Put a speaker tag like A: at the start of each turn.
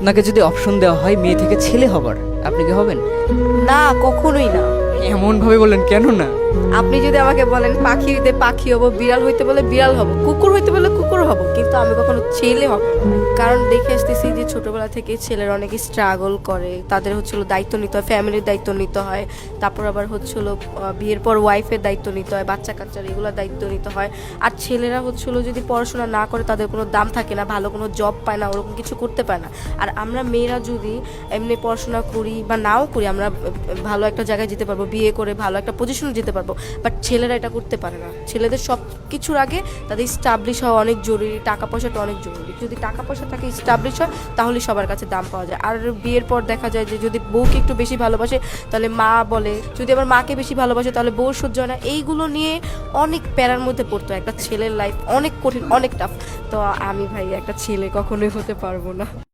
A: আপনাকে যদি অপশন দেওয়া হয় মেয়ে থেকে ছেলে হবার, আপনি কি হবেন?
B: না, কখনোই না।
A: এমন ভাবে বললেন কেন না?
B: আপনি যদি আমাকে বলেন পাখি হইতে পাখি হব, বিড়াল হইতে বলে বিড়াল হব, কুকুর হইতে বলে কুকুর হব, কিন্তু আমি কখনো ছেলে হব না। কারণ দেখে আসতেছি যে ছোটবেলা থেকে ছেলেরা অনেক স্ট্রাগল করে, তাদের হচ্ছিল দায়িত্ব নিতে হয়, ফ্যামিলির দায়িত্ব নিতে হয়, তারপর আবার হচ্ছিল বিয়ের পর ওয়াইফের দায়িত্ব নিতে হয়, বাচ্চা কাচ্চার এগুলোর দায়িত্ব নিতে হয়। আর ছেলেরা হচ্ছিল যদি পড়াশোনা না করে তাদের কোনো দাম থাকে না, ভালো কোনো জব পায় না, ওরকম কিছু করতে পারে না। আর আমরা মেয়েরা যদি এমনি পড়াশোনা করি বা নাও করি, আমরা ভালো একটা জায়গায় যেতে পারবো, বিয়ে করে ভালো একটা পজিশনে যেতে পারবো। বাট ছেলেরা এটা করতে পারে না। ছেলেদের সব কিছুর আগে তাদের স্টাবলিশ হওয়া অনেক জরুরি, টাকা পয়সাটা অনেক জরুরি। যদি টাকা পয়সা থাকে, স্টাবলিশ হয়, তাহলে সবার কাছে দাম পাওয়া যায়। আর বিয়ের পর দেখা যায় যে যদি বউকে একটু বেশি ভালোবাসে তাহলে মা বলে, যদি আবার মাকে বেশি ভালোবাসে তাহলে বউ সহ্য হয় না। এইগুলো নিয়ে অনেক প্যারার মধ্যে পড়তো। একটা ছেলের লাইফ অনেক কঠিন, অনেক টাফ। তো আমি ভাই একটা ছেলে কখনোই হতে পারবো না।